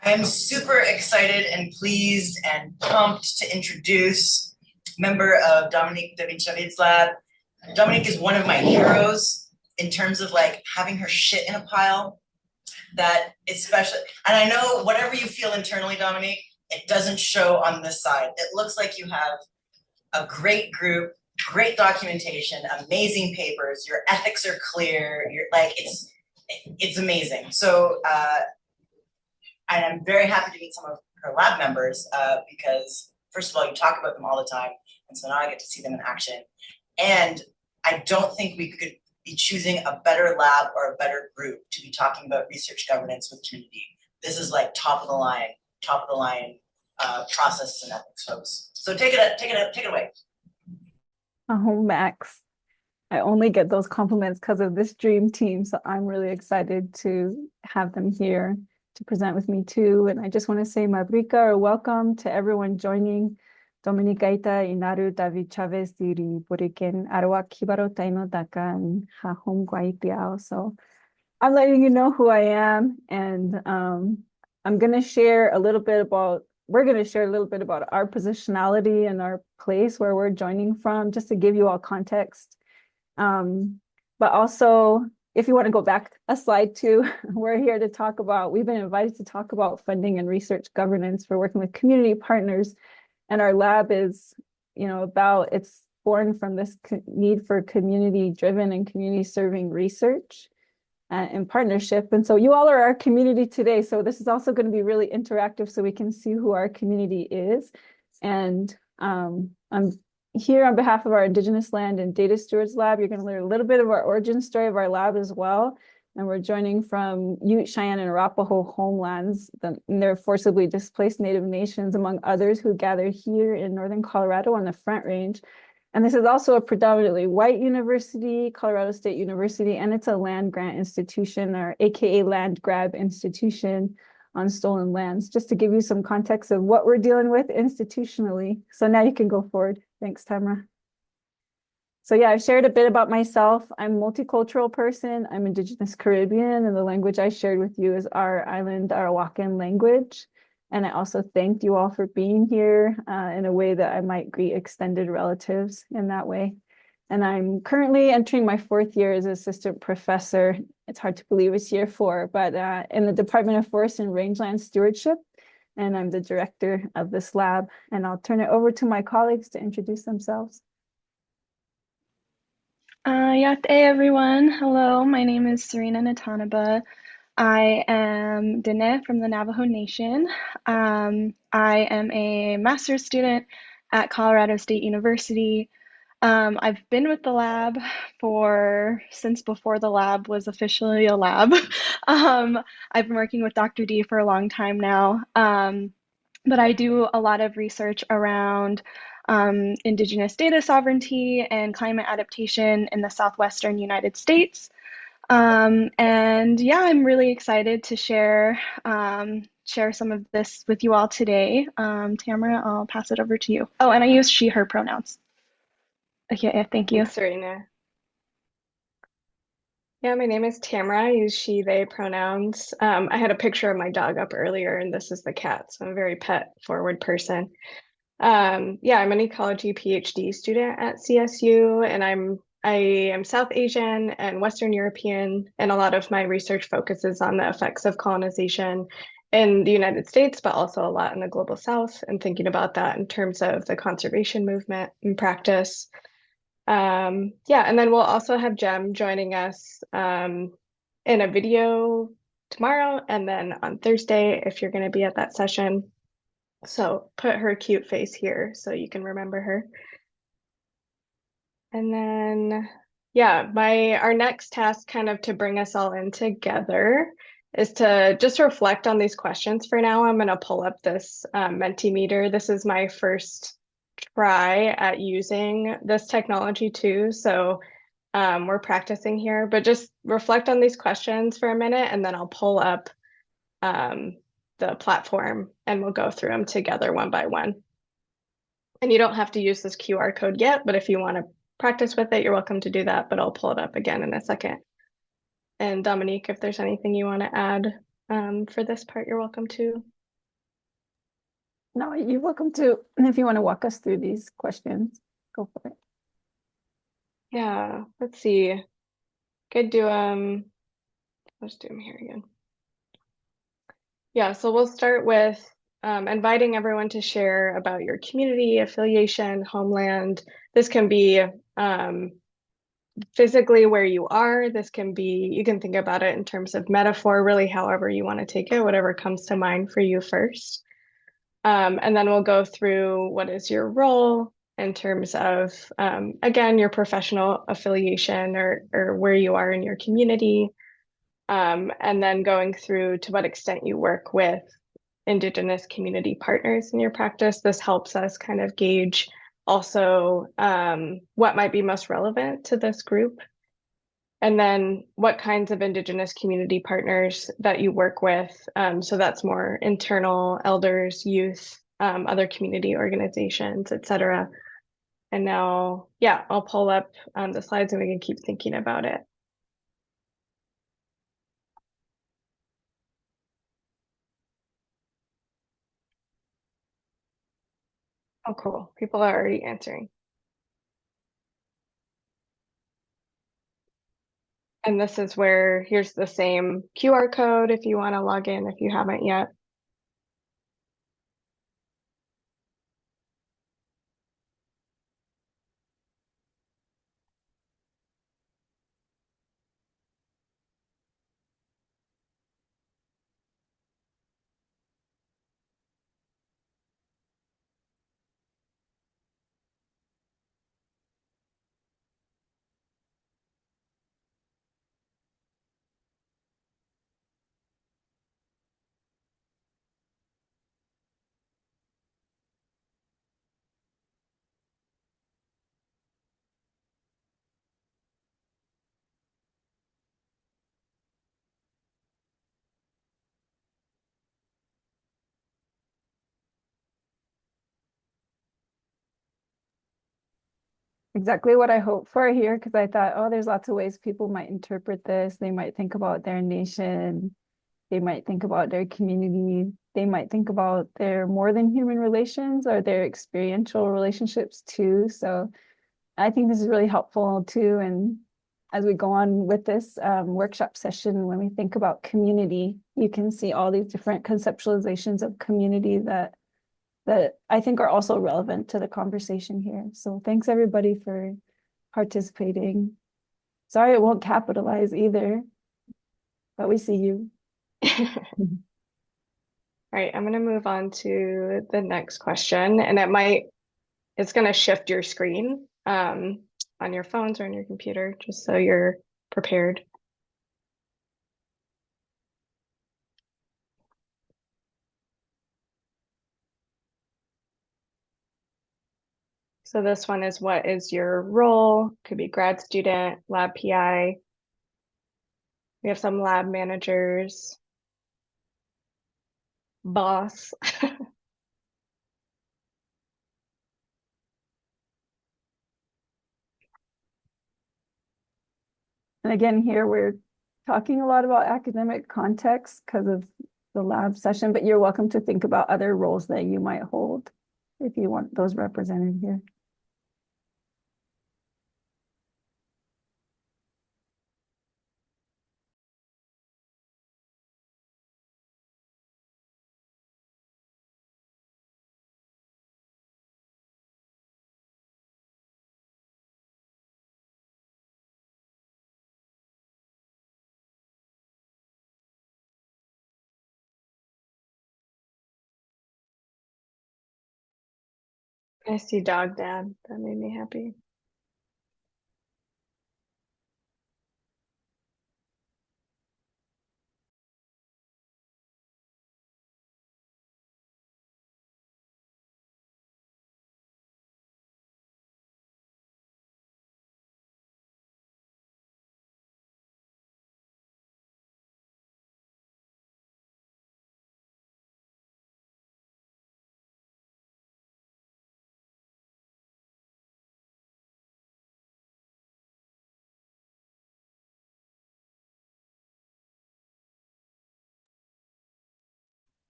I am super excited and pleased and pumped to introduce member of Dominique David-Chavez's lab. Dominique is one of my heroes in terms of like having her shit in a pile that especially, and I know whatever you feel internally, Dominique, it doesn't show on this side. It looks like you have a great group, great documentation, amazing papers, your ethics are clear, you're like, it's amazing. So and I'm very happy to meet some of her lab members because first of all, you talk about them all the time. And so now I get to see them in action. And I don't think we could be choosing a better lab or a better group to be talking about research governance with community. This is like top of the line processes and ethics, folks. So take it away. Oh, Max, I only get those compliments because of this dream team. So I'm really excited to have them here to present with me too. And I just want to say mabrika or welcome to everyone joining. Dominique David-Chavez diri boriken arwa kibaro taino dakan ha home guaitiao. So I'm letting you know who I am, and I'm going to share a little bit about we're going to share a little bit about our positionality and our place where we're joining from, just to give you all context. But also, if you want to go back a slide too, we're here to talk about, we've been invited to talk about funding and research governance for working with community partners. And our lab is, it's born from this need for community-driven and community-serving research in partnership. And so you all are our community today. So this is also going to be really interactive so we can see who our community is. And I'm here on behalf of our Indigenous Land and Data Stewards Lab. You're going to learn a little bit of our origin story of our lab as well. And we're joining from Ute, Cheyenne, and Arapaho homelands. They're forcibly displaced Native nations, among others, who gather here in Northern Colorado on the Front Range. And this is also a predominantly white university, Colorado State University, and it's a land grant institution, or AKA land grab institution on stolen lands, just to give you some context of what we're dealing with institutionally. So now you can go forward. Thanks, Tamara. So yeah, I've shared a bit about myself. I'm a multicultural person. I'm Indigenous Caribbean, and the language I shared with you is our island Arawakan language. And I also thanked you all for being here in a way that I might greet extended relatives in that way. And I'm currently entering my 4th year as assistant professor. It's hard to believe it's year 4, but in the Department of Forest and Rangeland Stewardship. And I'm the director of this lab. And I'll turn it over to my colleagues to introduce themselves. Yate everyone. Hello, my name is Serena Natonabah. I am Dene from the Navajo Nation. I am a master's student at Colorado State University. I've been with the lab since before the lab was officially a lab. I've been working with Dr. D for a long time now, but I do a lot of research around Indigenous data sovereignty and climate adaptation in the southwestern United States. And yeah, I'm really excited to share some of this with you all today. Tamara, I'll pass it over to you. Oh, and I use she, her pronouns. Okay, yeah, thank you. Thanks, Serena. Yeah, my name is Tamara. I use she, they pronouns. I had a picture of my dog up earlier, and this is the cat, so I'm a very pet-forward person. Yeah, I'm an ecology PhD student at CSU, and I am South Asian and Western European, and a lot of my research focuses on the effects of colonization in the United States, but also a lot in the global South, and thinking about that in terms of the conservation movement and practice. Yeah, and then we'll also have Jem joining us in a video tomorrow, and then on Thursday if you're going to be at that session. So put her cute face here so you can remember her. And then, yeah, our next task kind of to bring us all in together is to just reflect on these questions for now. I'm going to pull up this Mentimeter. This is my first try at using this technology too. So we're practicing here, but just reflect on these questions for a minute, and then I'll pull up the platform and we'll go through them together one by one. And you don't have to use this QR code yet, but if you want to practice with it, you're welcome to do that, but I'll pull it up again in a second. And Dominique, if there's anything you want to add for this part, you're welcome to. No, you're welcome to, if you want to walk us through these questions, go for it. Yeah, let's see. Could do let's do them here again. Yeah, so we'll start with inviting everyone to share about your community, affiliation, homeland. This can be physically where you are. This can be, you can think about it in terms of metaphor, really, however you want to take it, whatever comes to mind for you first. And then we'll go through what is your role in terms of, again, your professional affiliation or where you are in your community. And then going through to what extent you work with Indigenous community partners in your practice. This helps us kind of gauge also what might be most relevant to this group. And then what kinds of Indigenous community partners that you work with. So that's more internal, elders, youth, other community organizations, et cetera. And now, yeah, I'll pull up the slides and we can keep thinking about it. Oh, cool. People are already answering. And this is where, here's the same QR code if you want to log in if you haven't yet. Exactly what I hoped for here, because I thought, oh, there's lots of ways people might interpret this. They might think about their nation. They might think about their community. They might think about their more than human relations or their experiential relationships too. So I think this is really helpful too. And as we go on with this workshop session, when we think about community, you can see all these different conceptualizations of community that I think are also relevant to the conversation here. So thanks everybody for participating. Sorry, it won't capitalize either, but we see you. All right, I'm going to move on to the next question, and it's going to shift your screen on your phones or on your computer, just so you're prepared. So this one is, what is your role? Could be grad student, lab PI. We have some lab managers, boss. And again, here we're talking a lot about academic context because of the lab session, but you're welcome to think about other roles that you might hold if you want those represented here. I see dog dad. That made me happy.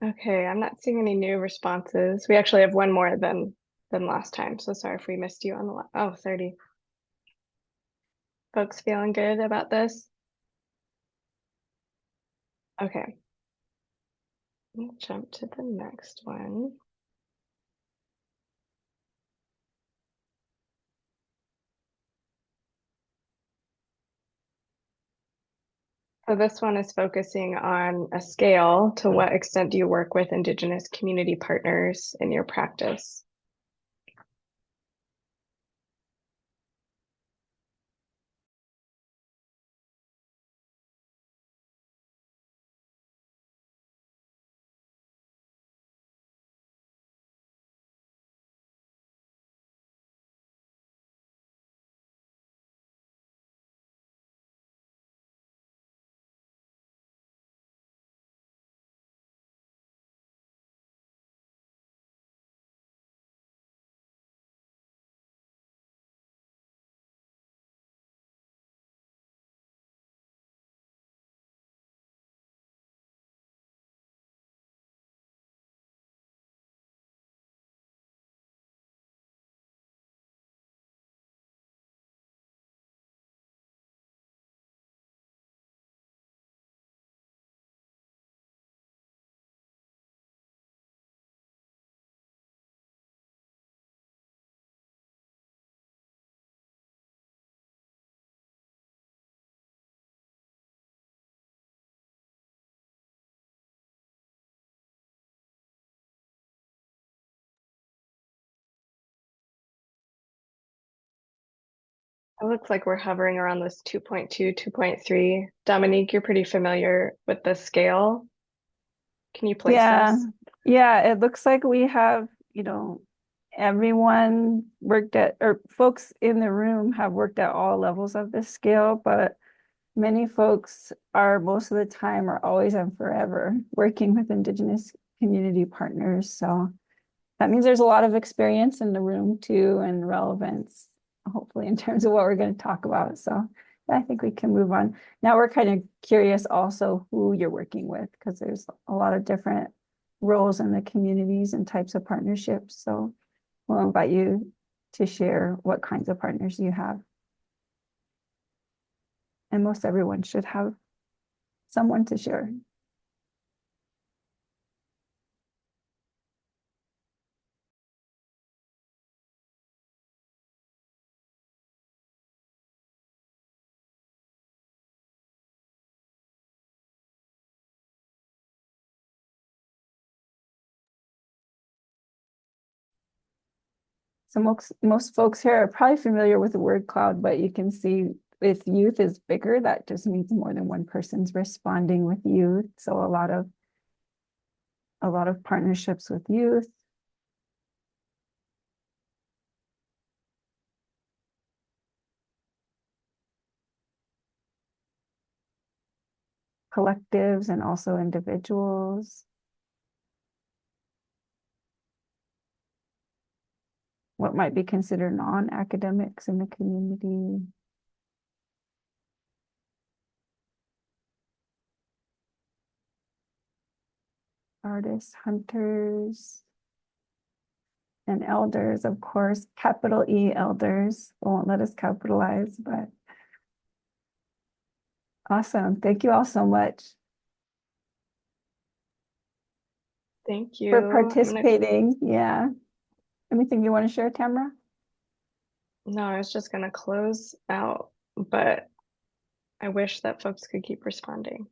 Okay, I'm not seeing any new responses. We actually have one more than last time, so sorry if we missed you on the oh, 30. Folks feeling good about this? Okay. We'll jump to the next one. So this one is focusing on a scale. To what extent do you work with Indigenous community partners in your practice? It looks like we're hovering around this 2.2, 2.3. Dominique, you're pretty familiar with the scale. Can you place Yeah, us? yeah, it looks like we have, everyone worked at, or folks in the room have worked at all levels of this scale, but many folks are most of the time or always and forever working with Indigenous community partners. So that means there's a lot of experience in the room too, and relevance, hopefully, in terms of what we're going to talk about. So I think we can move on. Now we're kind of curious also who you're working with, because there's a lot of different roles in the communities and types of partnerships. So we'll invite you to share what kinds of partners you have. And most everyone should have someone to share. So most folks here are probably familiar with the word cloud, but you can see if youth is bigger, that just means more than one person's responding with youth. So a lot of partnerships with youth. Collectives and also individuals. What might be considered non-academics in the community. Artists, hunters, and elders, of course, capital E elders. Won't let us capitalize, but awesome. Thank you all so much Thank you. for participating. Yeah. Anything you want to share, Tamara? No, I was just going to close out, but I wish that folks could keep responding.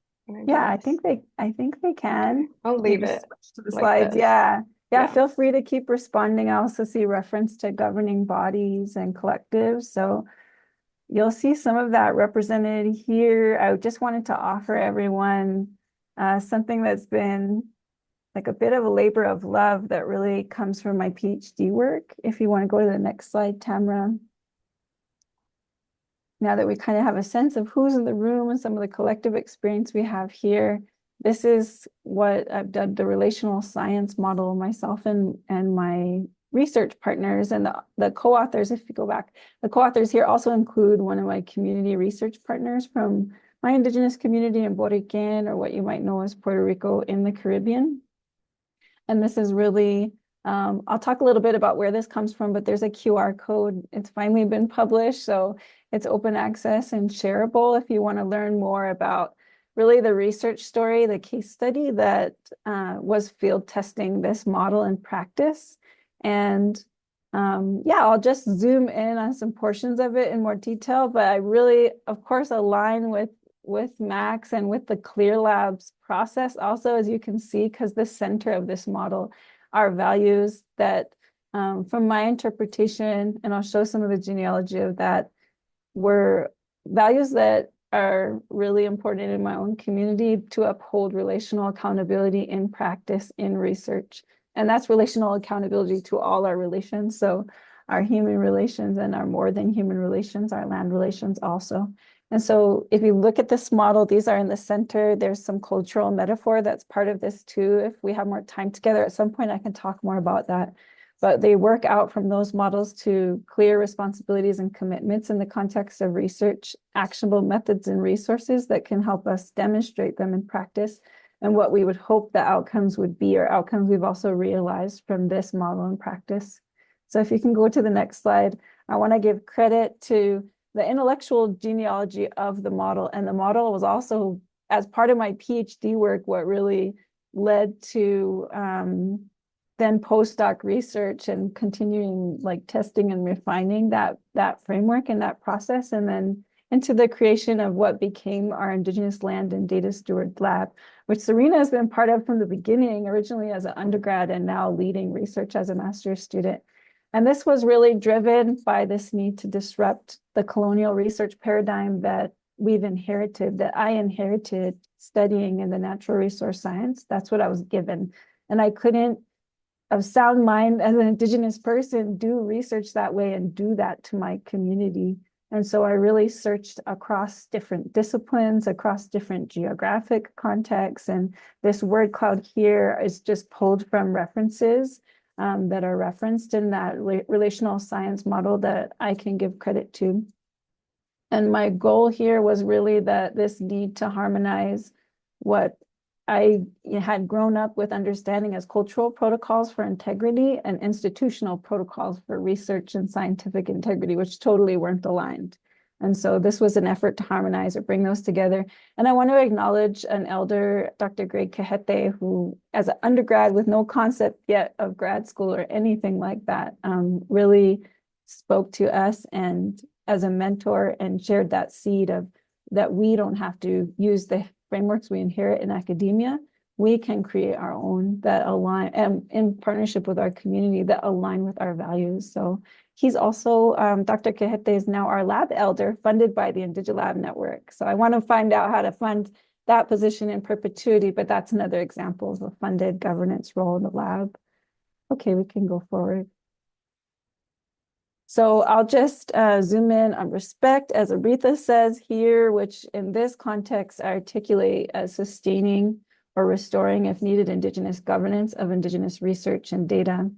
Yeah, I think they can. Okay. I'll leave Maybe it switch to the like slides. this. Yeah. Yeah. Feel free to keep responding. I also see reference to governing bodies and collectives. So you'll see some of that represented here. I just wanted to offer everyone something that's been like a bit of a labor of love that really comes from my PhD work. If you want to go to the next slide, Tamara. Now that we kind of have a sense of who's in the room and some of the collective experience we have here, this is what I've done, the relational science model, myself and my research partners and the co-authors. If you go back, the co-authors here also include one of my community research partners from my Indigenous community in Boriquen, or what you might know as Puerto Rico in the Caribbean. And this is really, I'll talk a little bit about where this comes from, but there's a QR code. It's finally been published, so it's open access and shareable if you want to learn more about really the research story, the case study that was field testing this model in practice. And yeah, I'll just zoom in on some portions of it in more detail, but I really, of course, align with Max and with the CLEAR Labs process also, as you can see, because the center of this model are values that, from my interpretation, and I'll show some of the genealogy of that, were values that are really important in my own community to uphold relational accountability in practice, in research. And that's relational accountability to all our relations. So our human relations and our more than human relations, our land relations also. And so if you look at this model, these are in the center. There's some cultural metaphor that's part of this too. If we have more time together at some point, I can talk more about that. But they work out from those models to clear responsibilities and commitments in the context of research, actionable methods and resources that can help us demonstrate them in practice, and what we would hope the outcomes would be, or outcomes we've also realized from this model in practice. So if you can go to the next slide, I want to give credit to the intellectual genealogy of the model. And the model was also, as part of my PhD work, what really led to then postdoc research and continuing like testing and refining that framework and that process, and then into the creation of what became our Indigenous Land and Data Steward Lab, which Serena has been part of from the beginning, originally as an undergrad and now leading research as a master's student. And this was really driven by this need to disrupt the colonial research paradigm that we've inherited, that I inherited studying in the natural resource science. That's what I was given. And I couldn't, of sound mind as an Indigenous person, do research that way and do that to my community. And so I really searched across different disciplines, across different geographic contexts. And this word cloud here is just pulled from references that are referenced in that relational science model that I can give credit to. And my goal here was really that this need to harmonize what I had grown up with understanding as cultural protocols for integrity and institutional protocols for research and scientific integrity, which totally weren't aligned. And so this was an effort to harmonize or bring those together. And I want to acknowledge an elder, Dr. Greg Cajete, who, as an undergrad with no concept yet of grad school or anything like that, really spoke to us and as a mentor and shared that seed of that we don't have to use the frameworks we inherit in academia. We can create our own that align, and in partnership with our community, that align with our values. So he's also, Dr. Cajete is now our lab elder, funded by the IndigeLab Network. So I want to find out how to fund that position in perpetuity, but that's another example of a funded governance role in the lab. Okay, we can go forward. So I'll just zoom in on respect, as Aretha says here, which in this context I articulate as sustaining or restoring, if needed, Indigenous governance of Indigenous research and data.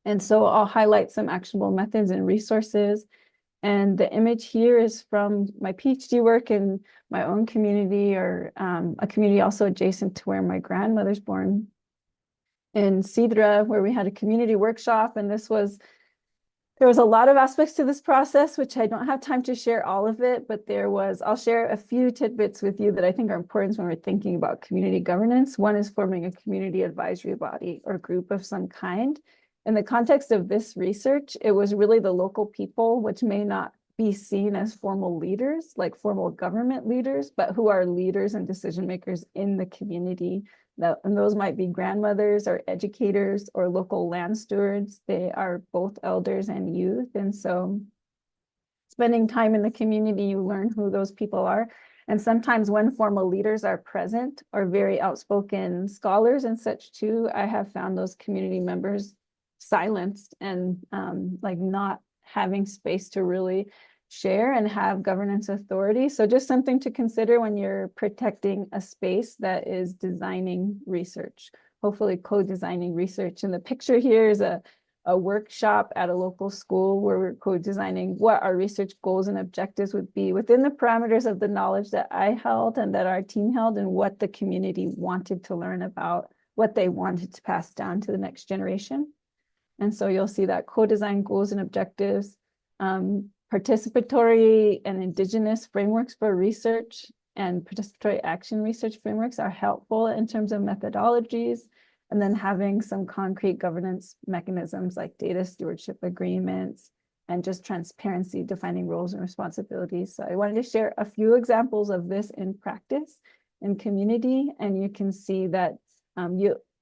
And so I'll highlight some actionable methods and resources. And the image here is from my PhD work in my own community, or a community also adjacent to where my grandmother's born, in Sidra, where we had a community workshop. And there was a lot of aspects to this process, which I don't have time to share all of it, but I'll share a few tidbits with you that I think are important when we're thinking about community governance. One is forming a community advisory body or group of some kind. In the context of this research, it was really the local people, which may not be seen as formal leaders, like formal government leaders, but who are leaders and decision makers in the community. And those might be grandmothers or educators or local land stewards. They are both elders and youth. And so spending time in the community, you learn who those people are. And sometimes when formal leaders are present or very outspoken scholars and such too, I have found those community members silenced and like not having space to really share and have governance authority. So just something to consider when you're protecting a space that is designing research, hopefully co-designing research. And the picture here is a workshop at a local school where we're co-designing what our research goals and objectives would be within the parameters of the knowledge that I held and that our team held, and what the community wanted to learn about what they wanted to pass down to the next generation. And so you'll see that co-design goals and objectives, participatory and Indigenous frameworks for research and participatory action research frameworks are helpful in terms of methodologies, and then having some concrete governance mechanisms like data stewardship agreements and just transparency, defining roles and responsibilities. So I wanted to share a few examples of this in practice in community, and you can see that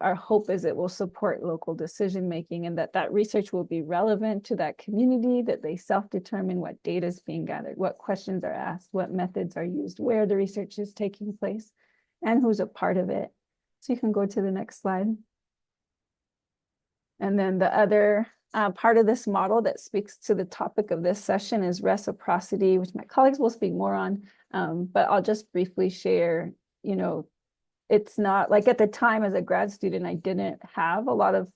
our hope is it will support local decision making, and that research will be relevant to that community, that they self-determine what data is being gathered, what questions are asked, what methods are used, where the research is taking place, and who's a part of it. So you can go to the next slide. And then the other part of this model that speaks to the topic of this session is reciprocity, which my colleagues will speak more on, but I'll just briefly share, it's not like at the time as a grad student, I didn't have a lot of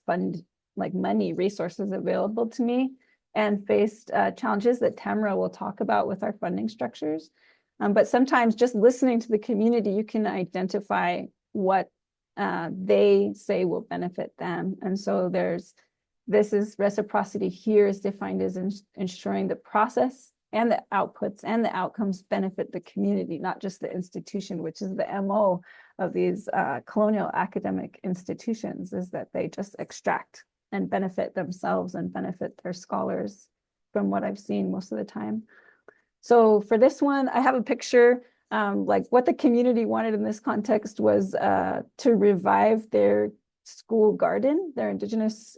money resources available to me, and faced challenges that Tamara will talk about with our funding structures. But sometimes just listening to the community, you can identify what they say will benefit them. And so this is reciprocity here is defined as ensuring the process and the outputs and the outcomes benefit the community, not just the institution, which is the MO of these colonial academic institutions, is that they just extract and benefit themselves and benefit their scholars, from what I've seen most of the time. So for this one, I have a picture, like what the community wanted in this context was to revive their school garden, their Indigenous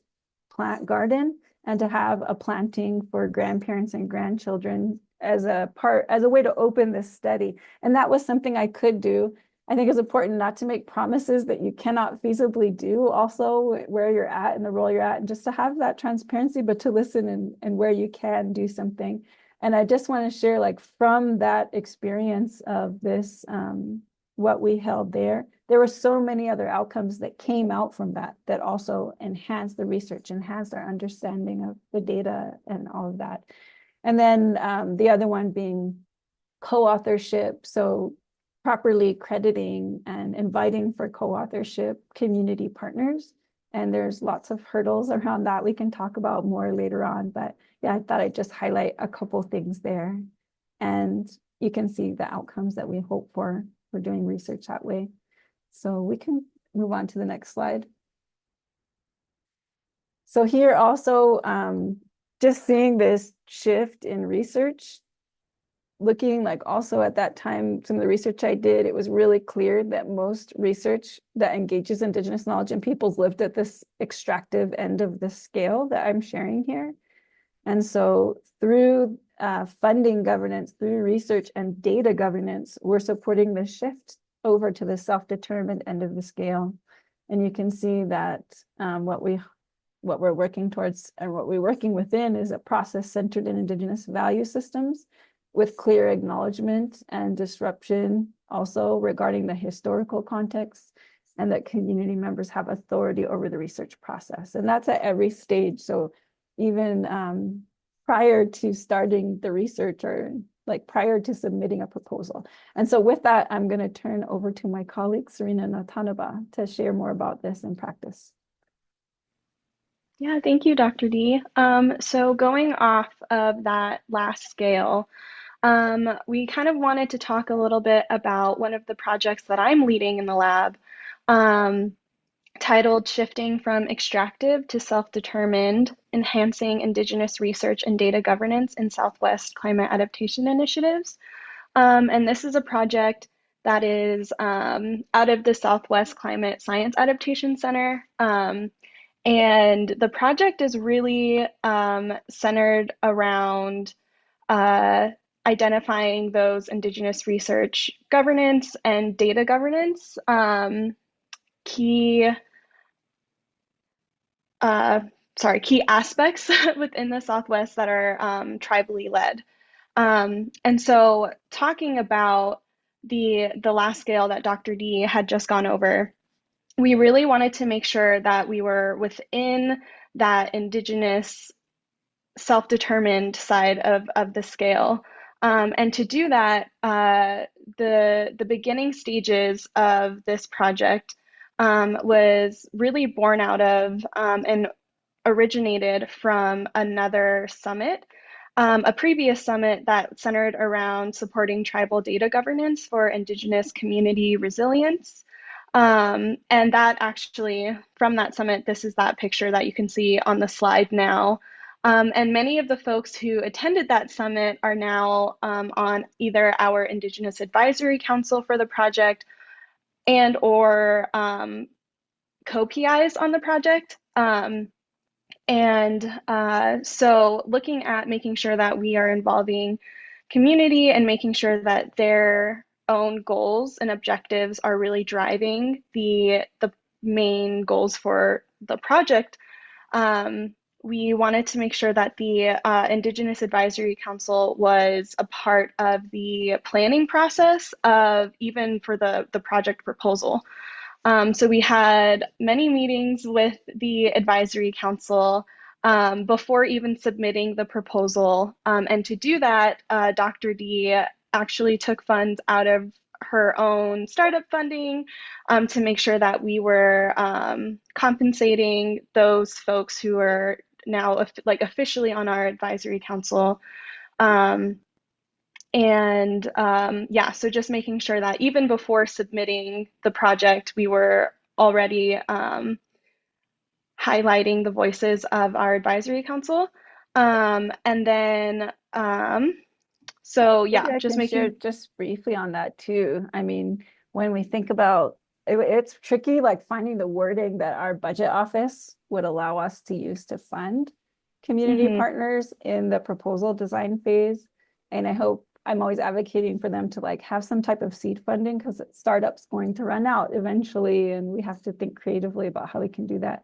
plant garden, and to have a planting for grandparents and grandchildren as a way to open this study. And that was something I could do. I think it's important not to make promises that you cannot feasibly do, also where you're at and the role you're at, and just to have that transparency, but to listen and where you can do something. And I just want to share, like, from that experience of this, what we held there were so many other outcomes that came out from that also enhanced the research, enhanced our understanding of the data and all of that. And then the other one being co-authorship. So properly crediting and inviting for co-authorship community partners. And there's lots of hurdles around that we can talk about more later on. But yeah, I thought I'd just highlight a couple things there. And you can see the outcomes that we hope for doing research that way. So we can move on to the next slide. So here also, just seeing this shift in research, looking like also at that time, some of the research I did, it was really clear that most research that engages Indigenous knowledge and peoples lived at this extractive end of the scale that I'm sharing here. And so through funding governance, through research and data governance, we're supporting the shift over to the self-determined end of the scale. And you can see that what we're working towards and what we're working within is a process centered in Indigenous value systems, with clear acknowledgement and disruption also regarding the historical context, and that community members have authority over the research process. And that's at every stage. So even prior to starting the research, or like prior to submitting a proposal. And so with that, I'm going to turn over to my colleague, Serena Natonabah, to share more about this in practice. Yeah, thank you, Dr. D. So going off of that last scale, we kind of wanted to talk a little bit about one of the projects that I'm leading in the lab, titled Shifting from Extractive to Self-Determined, Enhancing Indigenous Research and Data Governance in Southwest Climate Adaptation Initiatives. And this is a project that is out of the Southwest Climate Science Adaptation Center. And the project is really centered around identifying those Indigenous research governance and data governance key aspects within the Southwest that are tribally led. And so talking about the last scale that Dr. D had just gone over, we really wanted to make sure that we were within that Indigenous self-determined side of the scale. And to do that, the beginning stages of this project was really born out of and originated from another summit, a previous summit that centered around supporting tribal data governance for Indigenous community resilience. And that actually, from that summit, this is that picture that you can see on the slide now. And many of the folks who attended that summit are now on either our Indigenous Advisory Council for the project and or co-PIs on the project. So looking at making sure that we are involving community and making sure that their own goals and objectives are really driving the main goals for the project, we wanted to make sure that the Indigenous Advisory Council was a part of the planning process of even for the project proposal. So we had many meetings with the advisory council before even submitting the proposal. And to do that, Dr. D actually took funds out of her own startup funding to make sure that we were compensating those folks who are now officially on our advisory council. Yeah, so just making sure that even before submitting the project, we were already highlighting the voices of our advisory council. So yeah, Maybe I just can share making, just briefly on that too. I mean, when we think about it's tricky, like finding the wording that our budget office would allow us to use to fund community partners in the proposal design phase. And I hope I'm always advocating for them to like have some type of seed funding because startup's going to run out eventually, and we have to think creatively about how we can do that.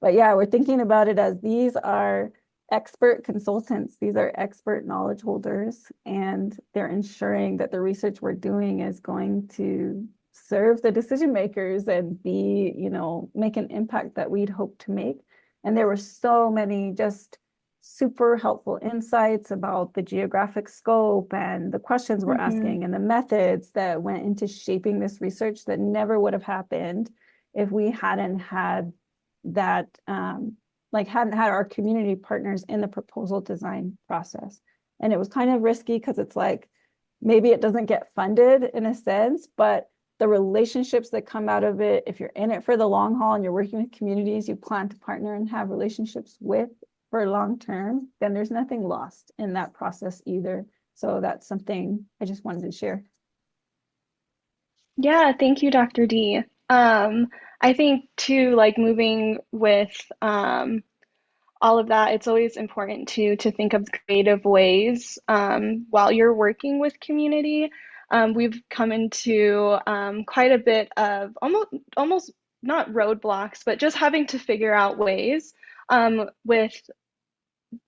But yeah, we're thinking about it as these are expert consultants. These are expert knowledge holders, and they're ensuring that the research we're doing is going to serve the decision makers and be, make an impact that we'd hope to make. And there were so many just super helpful insights about the geographic scope and the questions we're asking and the methods that went into shaping this research that never would have happened if we hadn't had that hadn't had our community partners in the proposal design process. And it was kind of risky because it's like, maybe it doesn't get funded in a sense, but the relationships that come out of it, if you're in it for the long haul and you're working with communities you plan to partner and have relationships with for long term, then there's nothing lost in that process either. So that's something I just wanted to share. Yeah, thank you, Dr. D. I think too, like moving with all of that, it's always important to think of creative ways while you're working with community. We've come into quite a bit of almost not roadblocks, but just having to figure out ways with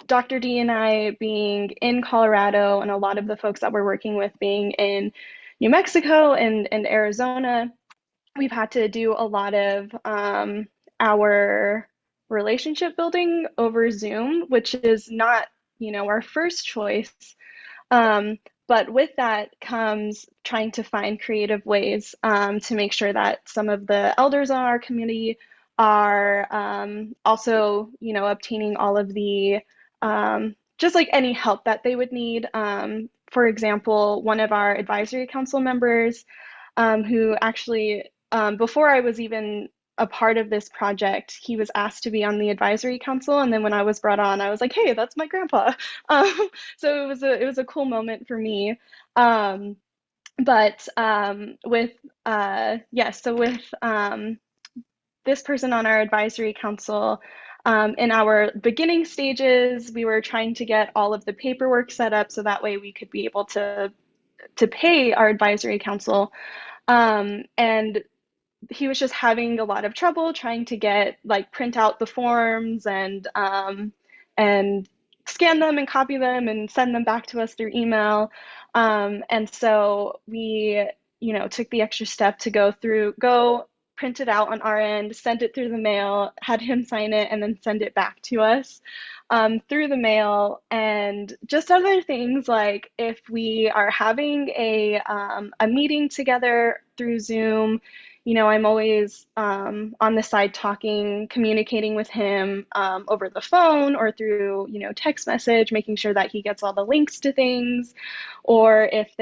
Dr. D and I being in Colorado and a lot of the folks that we're working with being in New Mexico and Arizona. We've had to do a lot of our relationship building over Zoom, which is not, our first choice. But with that comes trying to find creative ways to make sure that some of the elders on our community are also, obtaining all of the just like any help that they would need. For example, one of our advisory council members who actually, before I was even a part of this project, he was asked to be on the advisory council, and then when I was brought on, I was like, "Hey, that's my grandpa." So it was a cool moment for me. But with this person on our advisory council, in our beginning stages, we were trying to get all of the paperwork set up so that way we could be able to pay our advisory council. And he was just having a lot of trouble trying to get print out the forms and scan them and copy them and send them back to us through email. And so we, took the extra step to go print it out on our end, send it through the mail, had him sign it, and then send it back to us through the mail. And just other things like if we are having a meeting together through Zoom, I'm always on the side talking, communicating with him over the phone or through, text message, making sure that he gets all the links to things. Or if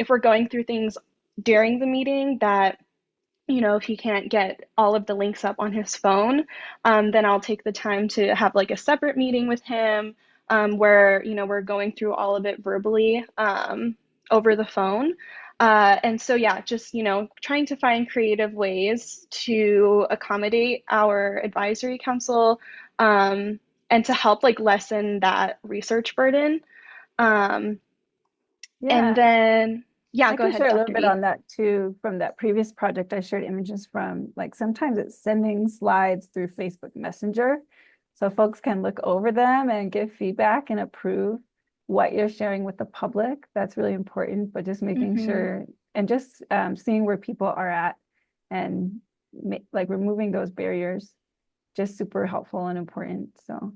we're going through things during the meeting that, if he can't get all of the links up on his phone, then I'll take the time to have like a separate meeting with him where, we're going through all of it verbally over the phone. And so, yeah, just, trying to find creative ways to accommodate our advisory council and to help like lessen that research burden. And Yeah. then, yeah, I go can ahead, share a little Dr. bit D. on that too. From that previous project, I shared images from, like, sometimes it's sending slides through Facebook Messenger. So folks can look over them and give feedback and approve what you're sharing with the public. That's really important, but just making sure and just seeing where people are at and like removing those barriers, just super helpful and important. So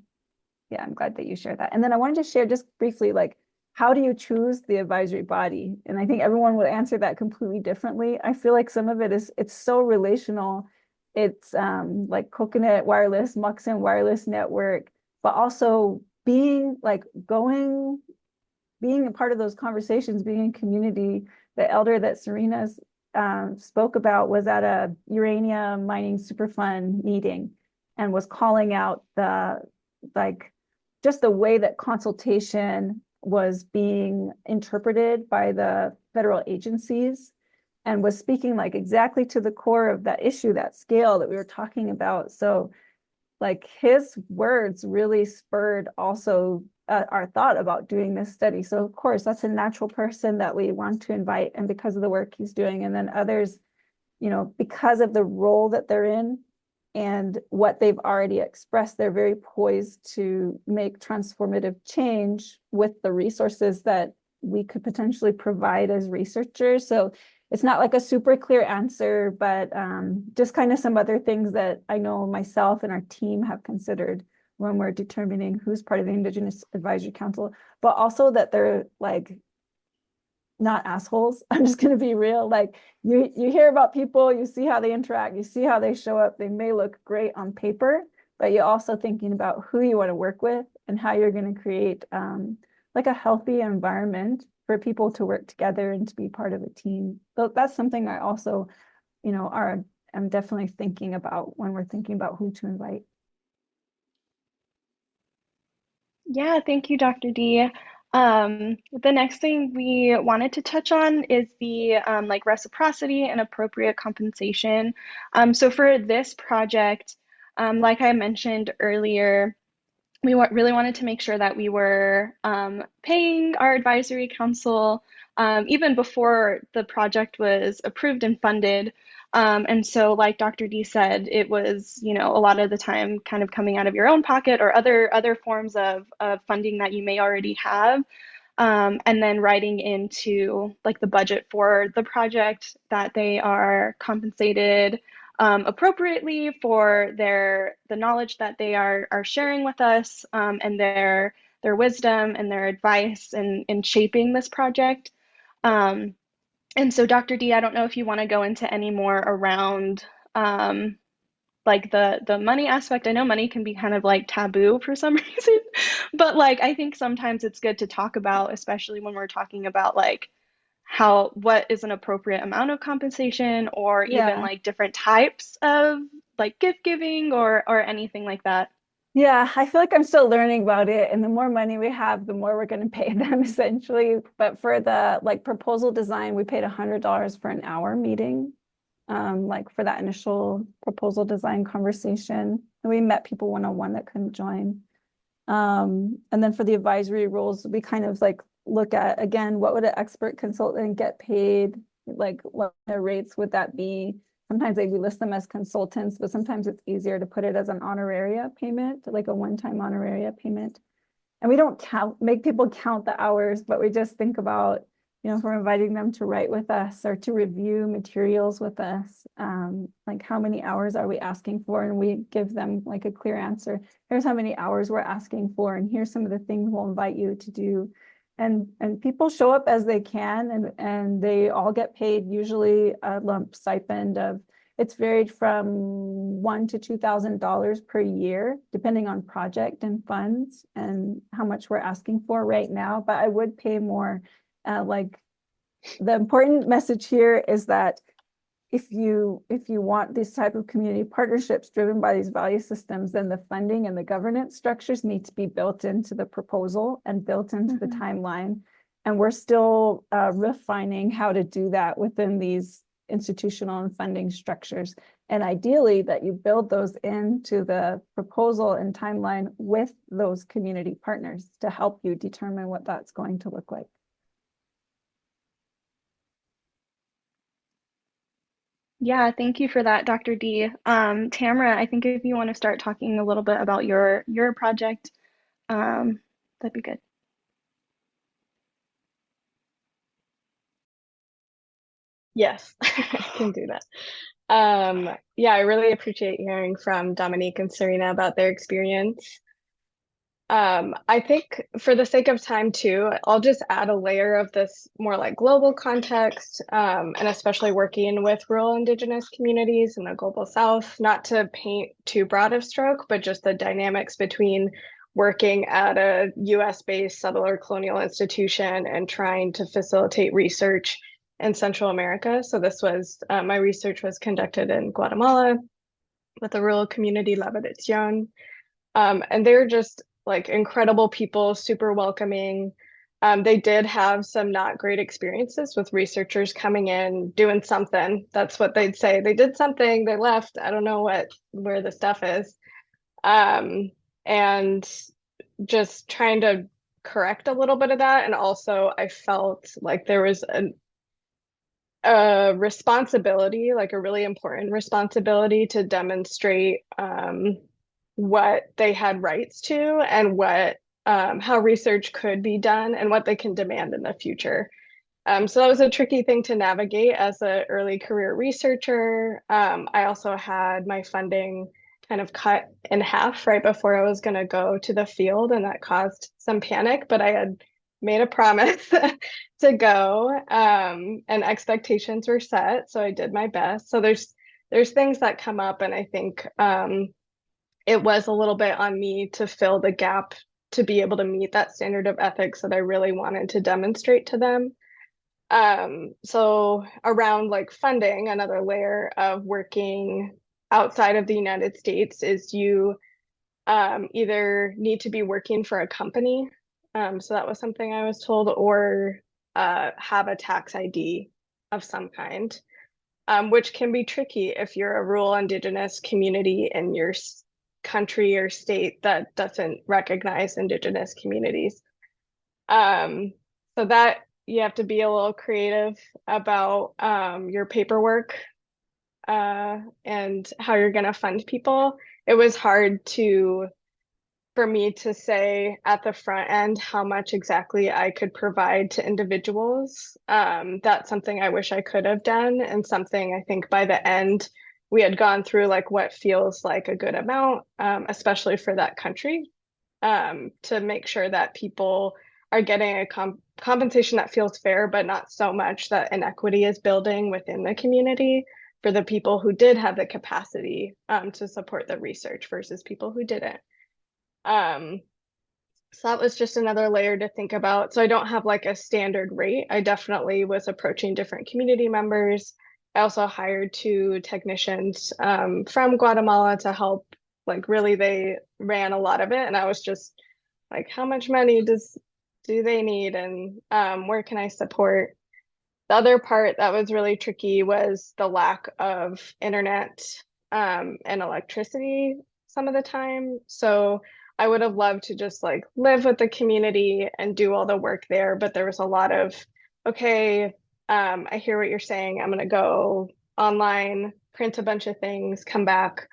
yeah, I'm glad that you shared that. And then I wanted to share just briefly, like, how do you choose the advisory body? And I think everyone would answer that completely differently. I feel like some of it it's so relational. It's like Coconut Wireless, Muxin Wireless Network, but also being a part of those conversations, being in community. The elder that Serena's spoke about was at a uranium mining superfund meeting and was calling out just the way that consultation was being interpreted by the federal agencies, and was speaking like exactly to the core of that issue, that scale that we were talking about. So like his words really spurred also our thought about doing this study. So of course, that's a natural person that we want to invite, and because of the work he's doing. And then others, because of the role that they're in and what they've already expressed, they're very poised to make transformative change with the resources that we could potentially provide as researchers. So it's not like a super clear answer, but just kind of some other things that I know myself and our team have considered when we're determining who's part of the Indigenous Advisory Council, but also that they're like not assholes. I'm just going to be real. Like you hear about people, you see how they interact, you see how they show up. They may look great on paper, but you're also thinking about who you want to work with and how you're going to create like a healthy environment for people to work together and to be part of a team. So that's something I also, I'm definitely thinking about when we're thinking about who to invite. Yeah, thank you, Dr. D. The next thing we wanted to touch on is the like reciprocity and appropriate compensation. So for this project, like I mentioned earlier, we really wanted to make sure that we were paying our advisory council even before the project was approved and funded. And so, like Dr. D said, it was, a lot of the time kind of coming out of your own pocket or other forms of funding that you may already have. And then writing into like the budget for the project that they are compensated appropriately for the knowledge that they are sharing with us and their wisdom and their advice in shaping this project. And so, Dr. D, I don't know if you want to go into any more around like the money aspect. I know money can be kind of like taboo for some reason, but like I think sometimes it's good to talk about, especially when we're talking about like what is an appropriate amount of compensation, or even like different types of like gift giving or anything like that. Yeah, I feel like I'm still learning about it, and the more money we have, the more we're going to pay them essentially. But for the like proposal design, we paid $100 for an hour meeting, like for that initial proposal design conversation. And we met people one-on-one that couldn't join. And then for the advisory roles, we kind of like look at, again, what would an expert consultant get paid? Like what their rates would that be? Sometimes we list them as consultants, but sometimes it's easier to put it as an honoraria payment, like a one-time honoraria payment. And we don't make people count the hours, but we just think about, if we're inviting them to write with us or to review materials with us, like how many hours are we asking for? And we give them like a clear answer. Here's how many hours we're asking for, and here's some of the things we'll invite you to do. and people show up as they can, and they all get paid usually a lump stipend of, it's varied from $1,000 to $2,000 per year, depending on project and funds and how much we're asking for right now. But I would pay more. Like, the important message here is that if you want these type of community partnerships driven by these value systems, then the funding and the governance structures need to be built into the proposal and built into the timeline. And we're still refining how to do that within these institutional and funding structures. And ideally that you build those into the proposal and timeline with those community partners to help you determine what that's going to look like. Yeah, thank you for that, Dr. D. Tamara, I think if you want to start talking a little bit about your project, that'd be good. Yes, I can do that. Yeah, I really appreciate hearing from Dominique and Serena about their experience. I think for the sake of time too, I'll just add a layer of this more like global context, and especially working with rural Indigenous communities in the global South, not to paint too broad of stroke, but just the dynamics between working at a US-based settler colonial institution and trying to facilitate research in Central America. So this was, my research was conducted in Guatemala with a rural community, La Bendición. And they're just like incredible people, super welcoming. They did have some not great experiences with researchers coming in, doing something. That's what they'd say. They did something, they left. I don't know where the stuff is. And just trying to correct a little bit of that. And also I felt like there was a responsibility, like a really important responsibility to demonstrate what they had rights to and what how research could be done and what they can demand in the future. So that was a tricky thing to navigate as an early career researcher. I also had my funding kind of cut in half right before I was going to go to the field, and that caused some panic, but I had made a promise to go, and expectations were set, so I did my best. So there's things that come up, and I think it was a little bit on me to fill the gap to be able to meet that standard of ethics that I really wanted to demonstrate to them. So around like funding, another layer of working outside of the United States is you either need to be working for a company. So that was something I was told, or have a tax ID of some kind, which can be tricky if you're a rural Indigenous community in your country or state that doesn't recognize Indigenous communities. So that you have to be a little creative about your paperwork and how you're going to fund people. It was hard for me to say at the front end how much exactly I could provide to individuals. That's something I wish I could have done, and something I think by the end we had gone through like what feels like a good amount, especially for that country, to make sure that people are getting a compensation that feels fair, but not so much that inequity is building within the community for the people who did have the capacity to support the research versus people who didn't. So that was just another layer to think about. So I don't have like a standard rate. I definitely was approaching different community members. I also hired 2 technicians from Guatemala to help. Like really, they ran a lot of it, and I was just like, how much money do they need, and where can I support? The other part that was really tricky was the lack of internet and electricity some of the time. So I would have loved to just like live with the community and do all the work there, but there was a lot of, okay, I hear what you're saying. I'm gonna go online, print a bunch of things, come back.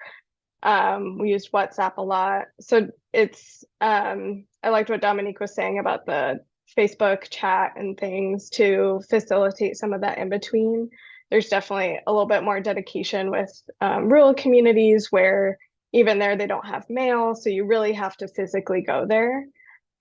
We used WhatsApp a lot. So it's, I liked what Dominique was saying about the Facebook chat and things to facilitate some of that in between. There's definitely a little bit more dedication with rural communities where even there they don't have mail, so you really have to physically go there.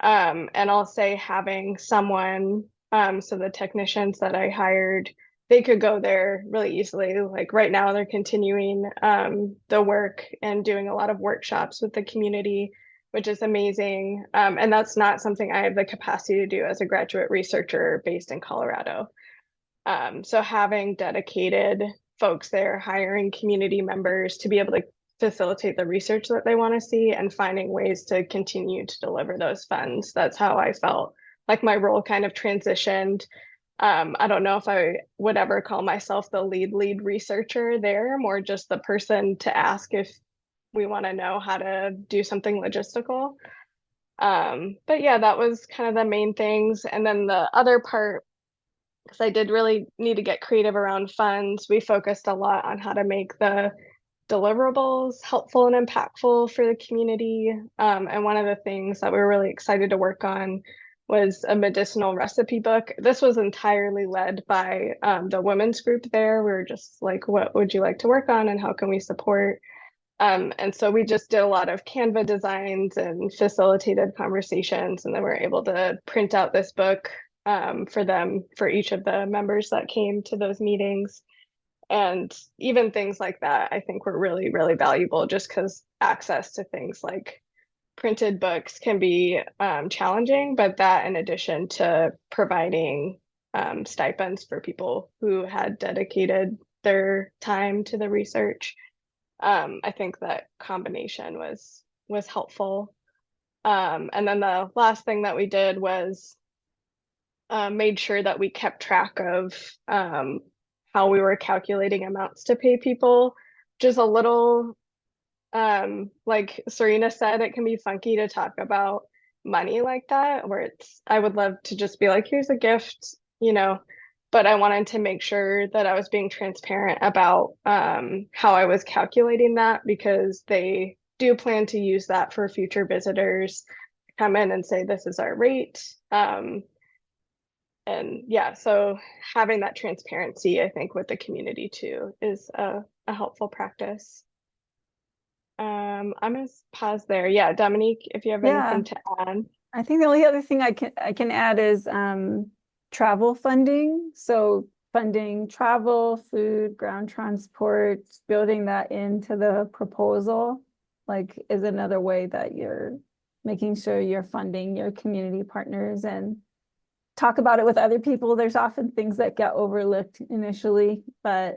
And I'll say having someone, so the technicians that I hired, they could go there really easily. Like right now, they're continuing the work and doing a lot of workshops with the community, which is amazing. And that's not something I have the capacity to do as a graduate researcher based in Colorado. So having dedicated folks there, hiring community members to be able to facilitate the research that they want to see and finding ways to continue to deliver those funds. That's how I felt like my role kind of transitioned. I don't know if I would ever call myself the lead researcher there, more just the person to ask if we want to know how to do something logistical. But yeah, that was kind of the main things. And then the other part, because I did really need to get creative around funds, we focused a lot on how to make the deliverables helpful and impactful for the community. And one of the things that we were really excited to work on was a medicinal recipe book. This was entirely led by the women's group there. We were just like, what would you like to work on and how can we support? And so we just did a lot of Canva designs and facilitated conversations, and then we were able to print out this book for them, for each of the members that came to those meetings. And even things like that, I think were really, really valuable just because access to things like printed books can be challenging, but that in addition to providing stipends for people who had dedicated their time to the research, I think that combination was helpful. And then the last thing that we did was made sure that we kept track of how we were calculating amounts to pay people. Just a little, like Serena said, it can be funky to talk about money like that, where I would love to just be like, here's a gift, but I wanted to make sure that I was being transparent about how I was calculating that, because they do plan to use that for future visitors, come in and say, this is our rate. And yeah, so having that transparency, I think, with the community too is a helpful practice. I'm gonna pause there. Yeah, Dominique, if you have Yeah. anything to add. I think the only other thing I can add is travel funding. So funding travel, food, ground transport, building that into the proposal, like, is another way that you're making sure you're funding your community partners, and talk about it with other people. There's often things that get overlooked initially, and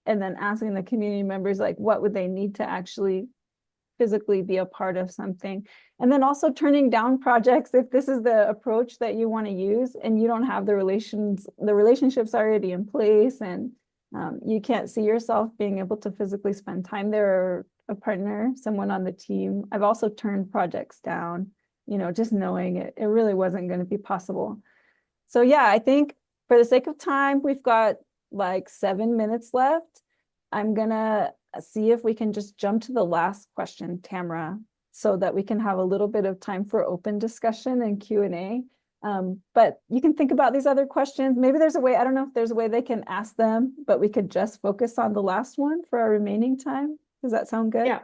then asking the community members, like, what would they need to actually physically be a part of something. And then also turning down projects if this is the approach that you want to use and you don't have the relationships already in place, and you can't see yourself being able to physically spend time there, or a partner, someone on the team. I've also turned projects down, just knowing it really wasn't going to be possible. So yeah, I think for the sake of time, we've got like 7 minutes left. I'm gonna see if we can just jump to the last question, Tamara, so that we can have a little bit of time for open discussion and Q&A. But you can think about these other questions. Maybe there's a way, I don't know if there's a way they can ask them, but we could just focus on the last one for our remaining time. Does that sound good? Yeah.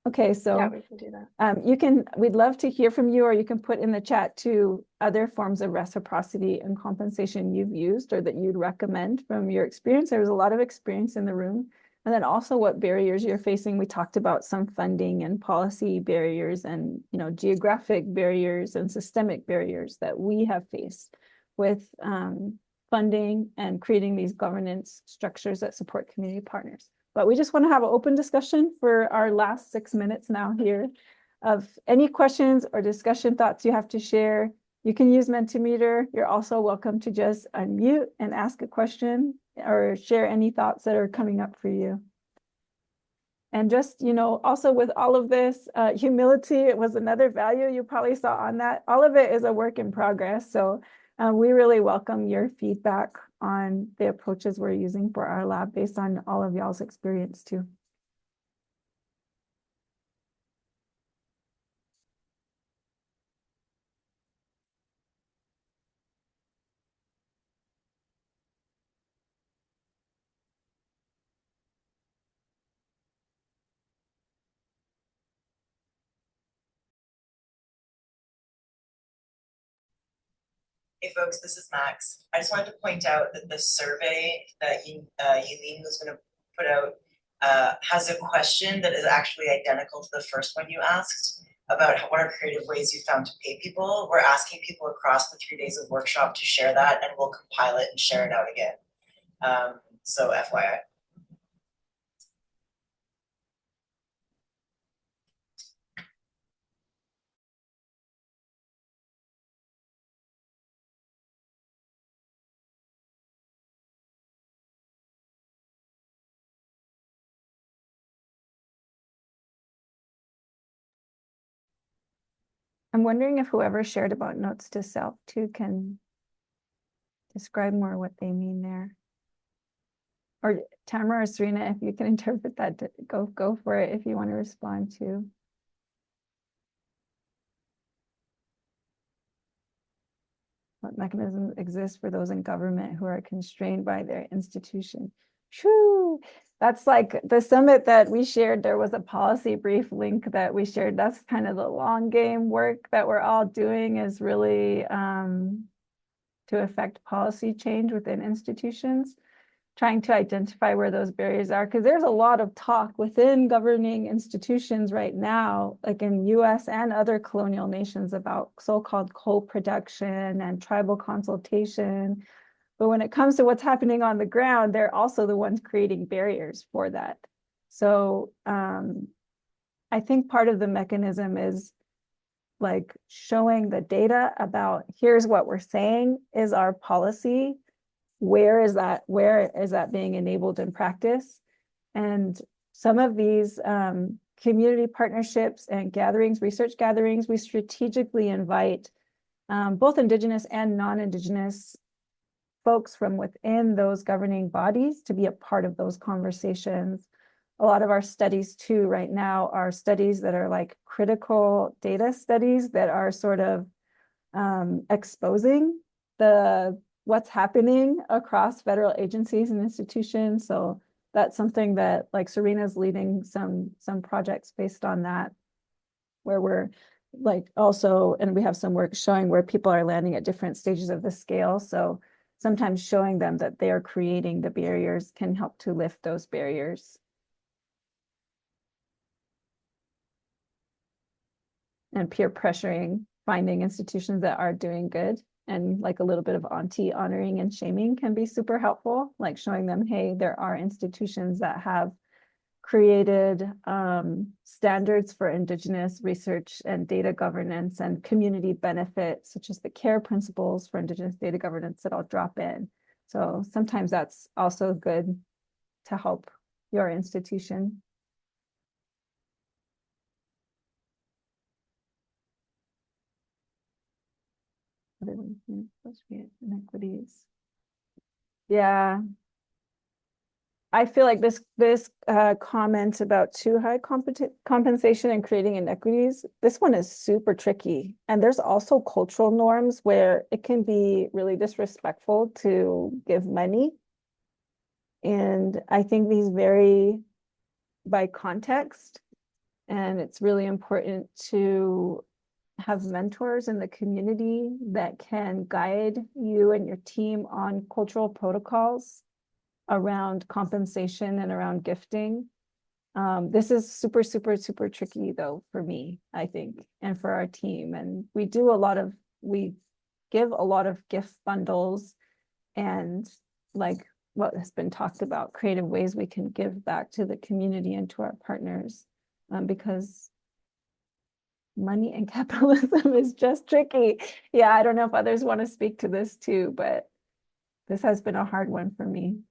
Okay, so yeah, we can do that. We'd love to hear from you, or you can put in the chat too other forms of reciprocity and compensation you've used or that you'd recommend from your experience. There was a lot of experience in the room. And then also what barriers you're facing. We talked about some funding and policy barriers and, geographic barriers and systemic barriers that we have faced with funding and creating these governance structures that support community partners. But we just want to have an open discussion for our last 6 minutes now here of any questions or discussion thoughts you have to share. You can use Mentimeter. You're also welcome to just unmute and ask a question or share any thoughts that are coming up for you. And just, also with all of this, humility was another value you probably saw on that. All of it is a work in progress. So we really welcome your feedback on the approaches we're using for our lab based on all of y'all's experience too. Hey folks, this is Max. I just wanted to point out that the survey that Eileen was gonna put out has a question that is actually identical to the first one you asked about what are creative ways you found to pay people. We're asking people across the 3 days of workshop to share that, and we'll compile it and share it out again. So FYI. I'm wondering if whoever shared about notes to self too can describe more what they mean there. Or Tamara or Serena, if you can interpret that, go for it if you want to respond to. What mechanisms exist for those in government who are constrained by their institution? Phew, that's like the summit that we shared. There was a policy brief link that we shared. That's kind of the long game work that we're all doing, is really to affect policy change within institutions, trying to identify where those barriers are, because there's a lot of talk within governing institutions right now, like in US and other colonial nations, about so-called co-production and tribal consultation. But when it comes to what's happening on the ground, they're also the ones creating barriers for that. So I think part of the mechanism is like showing the data about here's what we're saying is our policy. Where is that being enabled in practice? And some of these community partnerships and gatherings, research gatherings, we strategically invite both Indigenous and non-Indigenous folks from within those governing bodies to be a part of those conversations. A lot of our studies too right now are studies that are like critical data studies that are sort of exposing what's happening across federal agencies and institutions. So that's something that like Serena's leading some projects based on that, where we're like also, and we have some work showing where people are landing at different stages of the scale. So sometimes showing them that they are creating the barriers can help to lift those barriers. And peer pressuring, finding institutions that are doing good, and like a little bit of auntie honoring and shaming can be super helpful, like showing them, hey, there are institutions that have created standards for Indigenous research and data governance and community benefits, such as the CARE principles for Indigenous data governance that I'll drop in. So sometimes that's also good to help your institution. Inequities. Yeah. I feel like this comment about too high compensation and creating inequities, this one is super tricky. And there's also cultural norms where it can be really disrespectful to give money. And I think these vary by context. And it's really important to have mentors in the community that can guide you and your team on cultural protocols around compensation and around gifting. This is super, super, super tricky though for me, I think, and for our team. And we give a lot of gift bundles and like what has been talked about, creative ways we can give back to the community and to our partners, because money and capitalism is just tricky. Yeah, I don't know if others want to speak to this too, but this has been a hard one for me.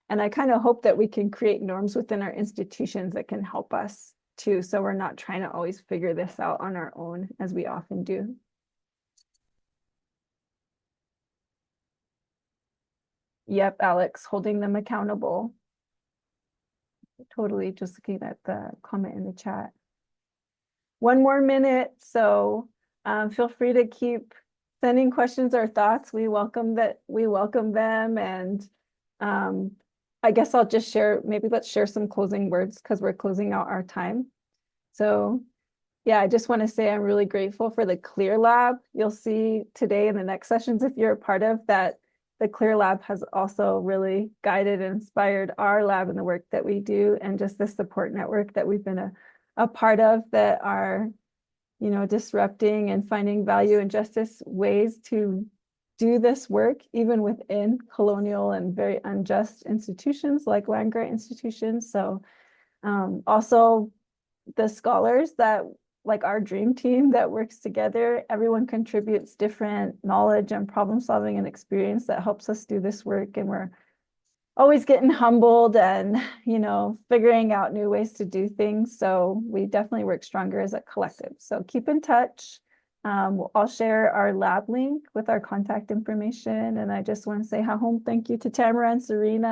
And I kind of hope that we can create norms within our institutions that can help us too, so we're not trying to always figure this out on our own, as we often do. Yep, Alex, holding them accountable. Totally, just looking at the comment in the chat. One more minute, so feel free to keep sending questions or thoughts. We welcome them, and I guess I'll just share, maybe let's share some closing words because we're closing out our time. So Yeah, I just want to say I'm really grateful for the Clear Lab. You'll see today in the next sessions, if you're a part of that, the Clear Lab has also really guided and inspired our lab and the work that we do, and just the support network that we've been a part of that are, you know, disrupting and finding value and justice ways to do this work, even within colonial and very unjust institutions like land grant institutions. So also the scholars that, like our dream team that works together, everyone contributes different knowledge and problem solving and experience that helps us do this work. And we're always getting humbled and, you know, figuring out new ways to do things. So we definitely work stronger as a collective. So keep in touch. I'll share our lab link with our contact information. And I just want to say, thank you to Tamara and Serena